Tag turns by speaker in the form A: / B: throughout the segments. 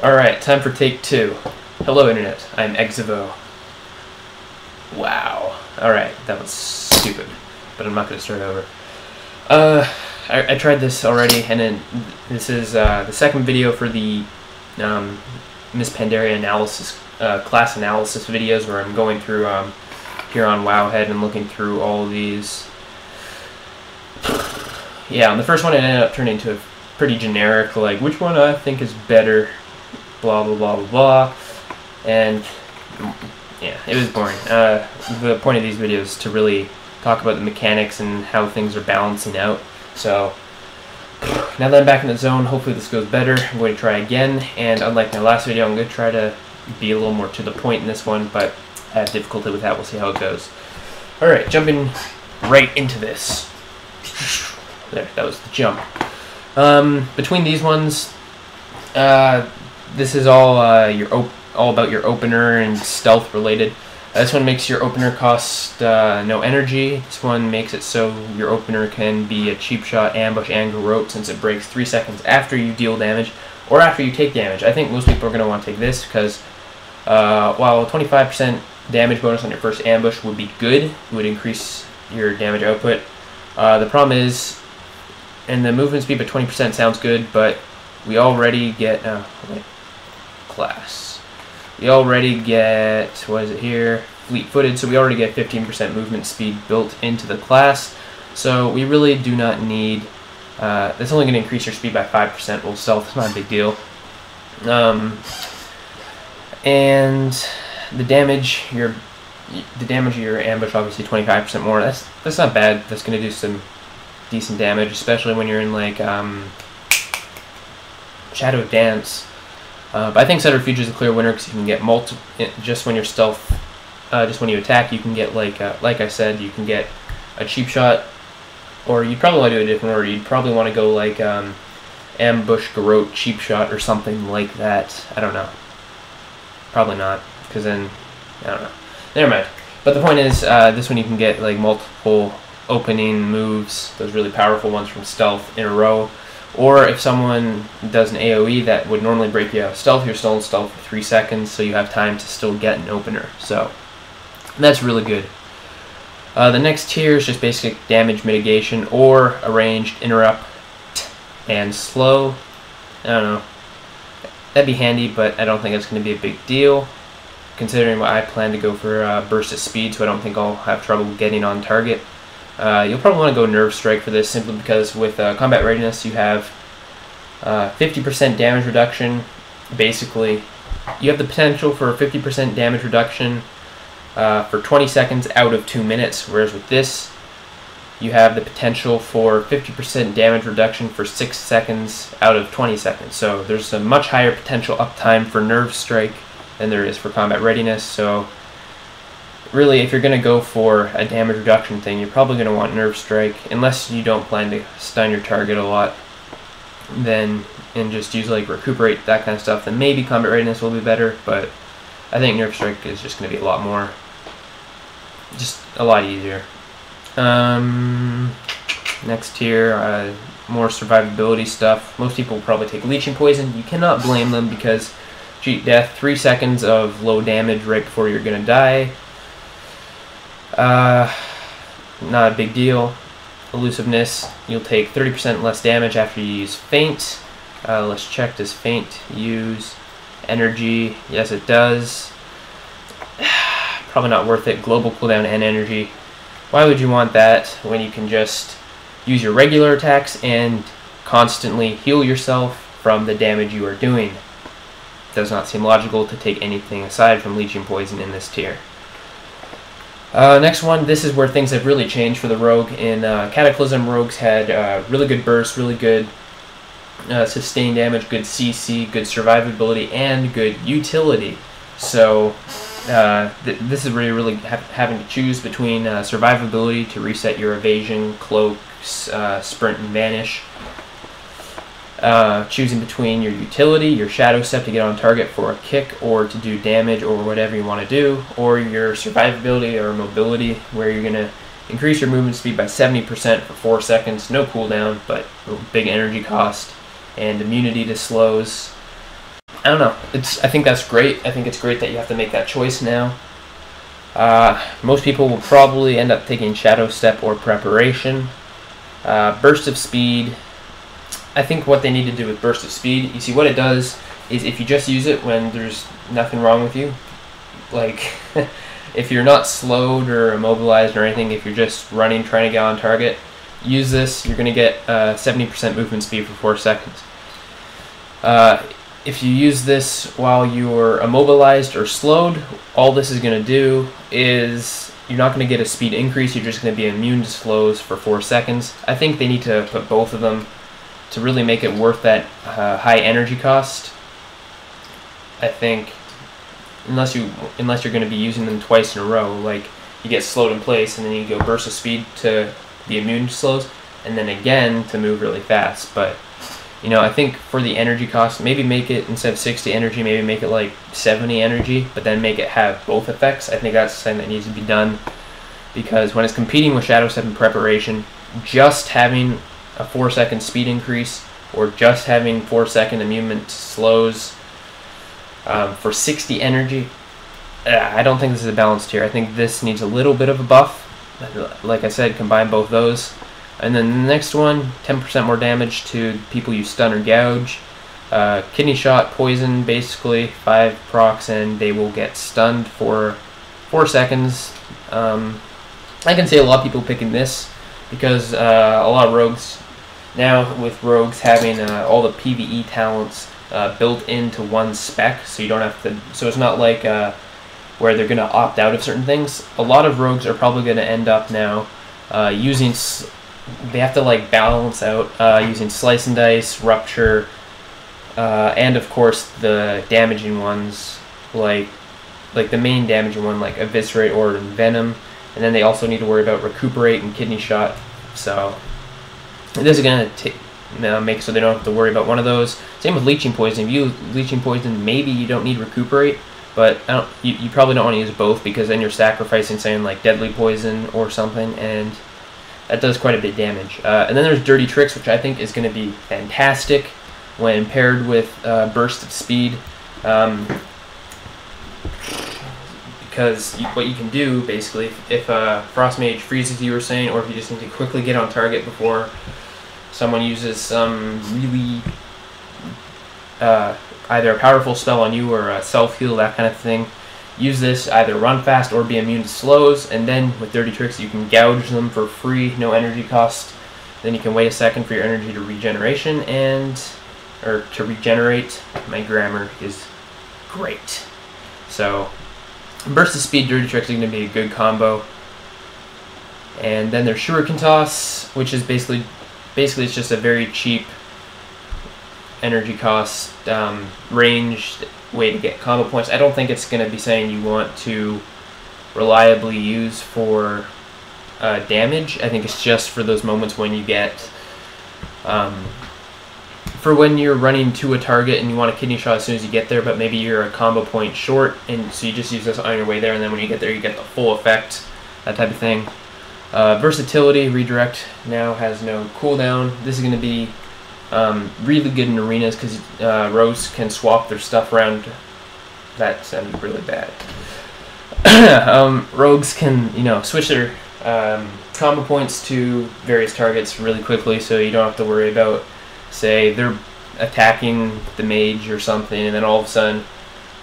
A: Alright, time for take 2. Hello Internet, I'm Exavo. Wow. Alright, that was stupid, but I'm not going to start over. I tried this already, and then this is the second video for the Mists of Pandaria analysis, class analysis videos, where I'm going through here on Wowhead and looking through all these. Yeah, on the first one it ended up turning into a pretty generic, like, which one I think is better, blah blah blah blah blah, and yeah, it was boring. The point of these videos is to really talk about the mechanics and how things are balancing out. So now that I'm back in the zone, hopefully this goes better. I'm going to try again, and unlike my last video, I'm going to try to be a little more to the point in this one, but I have difficulty with that. We'll see how it goes. Alright, jumping right into this. There, that was the jump. Between these ones, this is all all about your opener and stealth related. This one makes your opener cost no energy. This one makes it so your opener can be a cheap shot, ambush, and garrote, since it breaks 3 seconds after you deal damage or after you take damage. I think most people are going to want to take this because while 25% damage bonus on your first ambush would be good, it would increase your damage output. The problem is, and the movement speed by 20% sounds good, but we already get class. We already get, what is it here? Fleet-footed, so we already get 15% movement speed built into the class. So we really do not need, that's only going to increase your speed by 5%. Well, stealth is not a big deal. And the damage of your ambush, obviously 25% more. That's not bad. That's going to do some decent damage, especially when you're in like Shadow Dance. But I think Set Refuge is a clear winner because you can get just when you're stealth, just when you attack, you can get like I said, you can get a cheap shot, or you'd probably want to do a different order. You'd probably want to go like ambush, garrote, cheap shot, or something like that. I don't know. Probably not, because then I don't know. Never mind. But the point is, this one you can get like multiple opening moves, those really powerful ones from stealth in a row. Or if someone does an AoE that would normally break you out of stealth, you're still in stealth for 3 seconds, so you have time to still get an opener. So that's really good. The next tier is just basic damage mitigation or a ranged interrupt and slow. I don't know. That'd be handy, but I don't think it's going to be a big deal, considering what I plan to go for burst at speed, so I don't think I'll have trouble getting on target. You'll probably want to go Nerve Strike for this, simply because with combat readiness you have 50% damage reduction. Basically, you have the potential for 50% damage reduction for 20 seconds out of 2 minutes, whereas with this you have the potential for 50% damage reduction for 6 seconds out of 20 seconds. So there's a much higher potential uptime for Nerve Strike than there is for combat readiness. So really, if you're going to go for a damage reduction thing, you're probably going to want Nerve Strike, unless you don't plan to stun your target a lot, and just use like Recuperate, that kind of stuff. Then maybe combat readiness will be better, but I think Nerve Strike is just going to be a lot more, just a lot easier. Next tier, more survivability stuff. Most people will probably take Leeching Poison. You cannot blame them because cheat death, 3 seconds of low damage right before you're going to die. Not a big deal. Elusiveness, you'll take 30% less damage after you use Feint. Let's check, does Feint use energy? Yes, it does. Probably not worth it. Global cooldown and energy. Why would you want that when you can just use your regular attacks and constantly heal yourself from the damage you are doing? It does not seem logical to take anything aside from Leeching Poison in this tier. Next one, this is where things have really changed for the rogue. In Cataclysm, rogues had really good burst, really good sustained damage, good CC, good survivability, and good utility. So this is where you're really having to choose between survivability to reset your evasion, cloak, sprint, and vanish. Choosing between your utility, your Shadow Step to get on target for a kick or to do damage or whatever you want to do, or your survivability or mobility, where you're going to increase your movement speed by 70% for 4 seconds, no cooldown, but big energy cost, and immunity to slows. I don't know. I think that's great. I think it's great that you have to make that choice now. Most people will probably end up taking Shadow Step or Preparation. Burst of Speed. I think what they need to do with Burst of Speed, you see what it does is if you just use it when there's nothing wrong with you, like if you're not slowed or immobilized or anything, if you're just running trying to get on target, use this, you're going to get 70% movement speed for 4 seconds. If you use this while you're immobilized or slowed, all this is going to do is you're not going to get a speed increase, you're just going to be immune to slows for 4 seconds. I think they need to put both of them to really make it worth that high energy cost. I think unless you're going to be using them twice in a row, like you get slowed in place and then you go burst of speed to be immune to slows and then again to move really fast. But you know, I think for the energy cost, maybe make it, instead of 60 energy, maybe make it like 70 energy, but then make it have both effects. I think that's something that needs to be done, because when it's competing with Shadow Step and Preparation, just having a 4-second speed increase or just having 4-second immunement to slows for 60 energy, I don't think this is a balanced tier. I think this needs a little bit of a buff. Like I said, combine both those. And then the next one, 10% more damage to people you stun or gouge. Kidney Shot, Poison, basically 5 procs, and they will get stunned for 4 seconds. I can see a lot of people picking this because a lot of rogues, now with rogues having all the PvE talents built into one spec, so you don't have to, so it's not like where they're going to opt out of certain things. A lot of rogues are probably going to end up now using, they have to like balance out using Slice and Dice, Rupture, and of course the damaging ones, like the main damaging one like Eviscerate or Venom, and then they also need to worry about Recuperate and Kidney Shot. So this is going to make so they don't have to worry about one of those. Same with Leeching Poison. If you use Leeching Poison, maybe you don't need Recuperate, but you probably don't want to use both, because then you're sacrificing saying like Deadly Poison or something, and that does quite a bit of damage. And then there's Dirty Tricks, which I think is going to be fantastic when paired with Burst of Speed. Because what you can do, basically, if Frost Mage freezes you or saying, or if you just need to quickly get on target before someone uses some really either a powerful spell on you or a self-heal, that kind of thing, use this, either run fast or be immune to slows, and then with Dirty Tricks you can gouge them for free, no energy cost. Then you can wait a second for your energy to regeneration or to regenerate. My grammar is great. So Burst of Speed, Dirty Tricks is going to be a good combo. And then there's Shuriken Toss, which is basically it's just a very cheap energy cost ranged way to get combo points. I don't think it's going to be saying you want to reliably use for damage. I think it's just for those moments when you get for when you're running to a target and you want a Kidney Shot as soon as you get there, but maybe you're a combo point short, and so you just use this on your way there, and then when you get there you get the full effect, that type of thing. Versatility, Redirect now has no cooldown. This is going to be really good in arenas because rogues can swap their stuff around. That sounded really bad. Rogues can, switch their combo points to various targets really quickly, so you don't have to worry about, say, they're attacking the mage or something, and then all of a sudden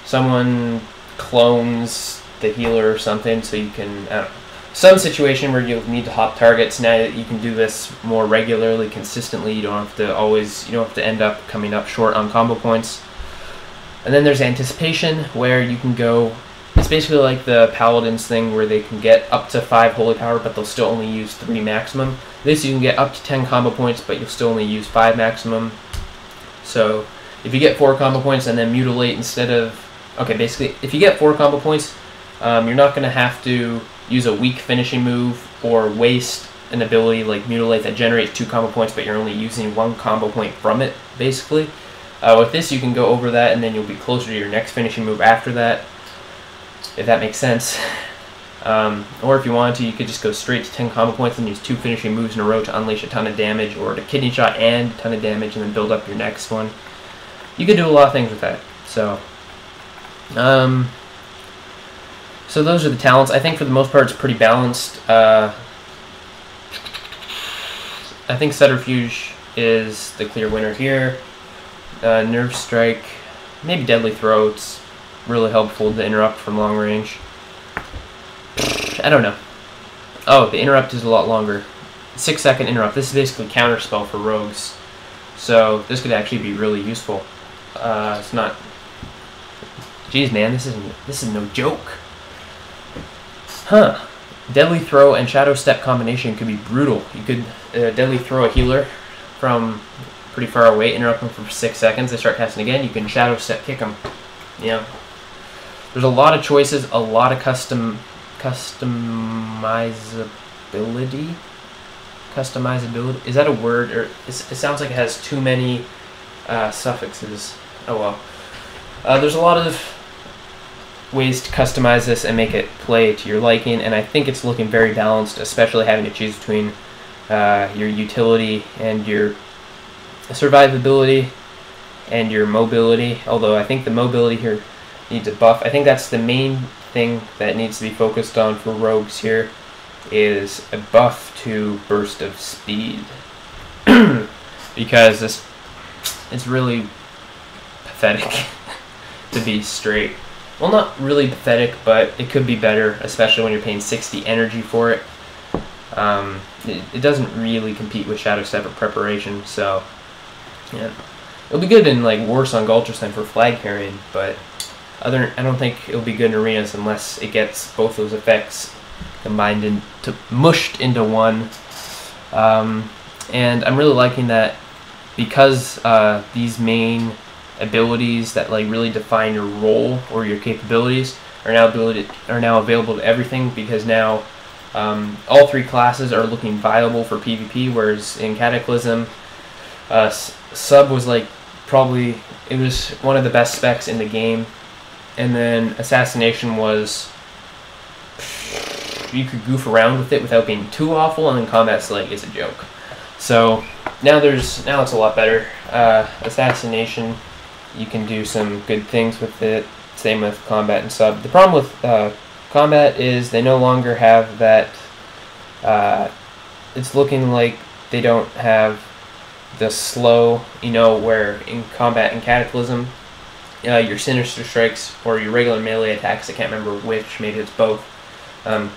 A: someone clones the healer or something, so you can, I don't know, some situation where you'll need to hop targets. Now that you can do this more regularly, consistently, you don't have to end up coming up short on combo points. And then there's Anticipation, where you can go, it's basically like the Paladins thing where they can get up to 5 holy power, but they'll still only use 3 maximum. This you can get up to 10 combo points, but you'll still only use 5 maximum. So if you get 4 combo points and then Mutilate instead of, okay, basically if you get 4 combo points, you're not going to have to use a weak finishing move or waste an ability like Mutilate that generates 2 combo points, but you're only using 1 combo point from it, basically. With this, you can go over that, and then you'll be closer to your next finishing move after that, if that makes sense. Or if you wanted to, you could just go straight to 10 combo points and use 2 finishing moves in a row to unleash a ton of damage, or to Kidney Shot and a ton of damage, and then build up your next one. You could do a lot of things with that. So, so those are the talents. I think for the most part it's pretty balanced. I think Subterfuge is the clear winner here. Nerve Strike, maybe Deadly Throw. It's really helpful to interrupt from long range. I don't know. Oh, the interrupt is a lot longer. 6-second interrupt. This is basically counterspell for rogues. So this could actually be really useful. It's not. Jeez, man, this is no joke. Huh. Deadly Throw and Shadow Step combination could be brutal. You could Deadly Throw a healer from pretty far away, interrupt them for 6 seconds. They start casting again. You can Shadow Step kick them. Yeah. There's a lot of choices, a lot of customizability. Customizability, is that a word? Or it sounds like it has too many suffixes. Oh well. There's a lot of ways to customize this and make it play to your liking, and I think it's looking very balanced, especially having to choose between your utility and your survivability and your mobility. Although I think the mobility here needs a buff. I think that's the main thing that needs to be focused on for rogues here, is a buff to burst of speed. Because it's really pathetic to be straight. Well, not really pathetic, but it could be better, especially when you're paying 60 energy for it. It doesn't really compete with Shadow Step or Preparation, so yeah. It'll be good in like Warsong Ultrasen for flag carrying, but I don't think it'll be good in arenas unless it gets both those effects combined into mushed into one. And I'm really liking that because these main abilities that like really define your role or your capabilities are now available to everything, because now all three classes are looking viable for PvP, whereas in Cataclysm, Sub was like probably, it was one of the best specs in the game, and then Assassination was, you could goof around with it without being too awful, and then Combat's like is a joke. So now it's a lot better. Assassination, you can do some good things with it. Same with Combat and Sub. The problem with Combat is they no longer have that. It's looking like they don't have the slow, where in Combat and Cataclysm, your Sinister Strikes or your regular melee attacks, I can't remember which, maybe it's both,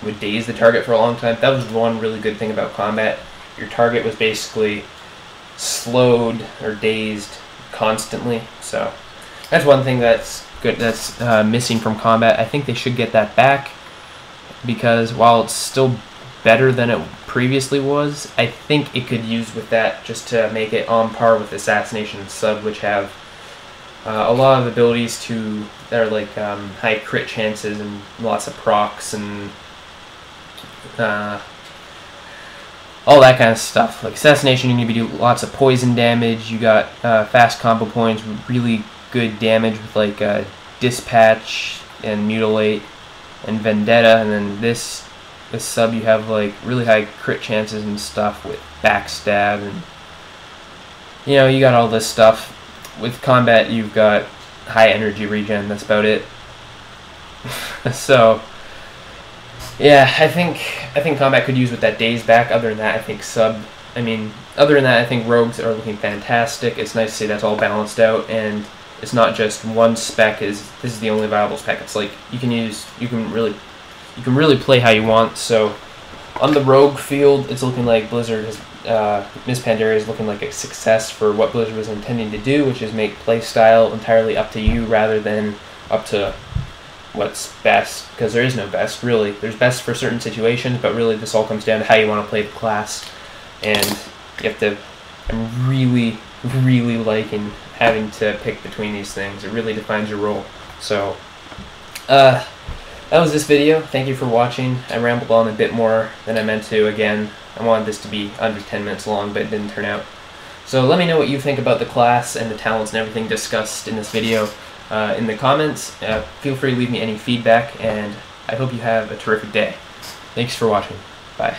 A: would daze the target for a long time. That was one really good thing about Combat. Your target was basically slowed or dazed constantly. So that's one thing that's good, that's missing from Combat. I think they should get that back, because while it's still better than it previously was, I think it could use with that just to make it on par with Assassination and Sub, which have a lot of abilities that are like high crit chances and lots of procs and all that kind of stuff. Like Assassination, you need to do lots of poison damage. You got fast combo points, really good damage with like Dispatch and Mutilate and Vendetta, and then this Sub, you have like really high crit chances and stuff with Backstab, and you got all this stuff. With Combat, you've got high energy regen. That's about it. So yeah, I think Combat could use with that daze back. Other than that, I think rogues are looking fantastic. It's nice to see that's all balanced out, and it's not just one spec. This is the only viable spec. It's like you can really play how you want. So on the rogue field, it's looking like Blizzard has Mists of Pandaria is looking like a success for what Blizzard was intending to do, which is make playstyle entirely up to you rather than up to what's best, because there is no best, really. There's best for certain situations, but really this all comes down to how you want to play the class, and you have to. I'm really, really liking having to pick between these things. It really defines your role. So that was this video. Thank you for watching. I rambled on a bit more than I meant to. Again, I wanted this to be under 10 minutes long, but it didn't turn out. So let me know what you think about the class and the talents and everything discussed in this video in the comments. Feel free to leave me any feedback, and I hope you have a terrific day. Thanks for watching. Bye.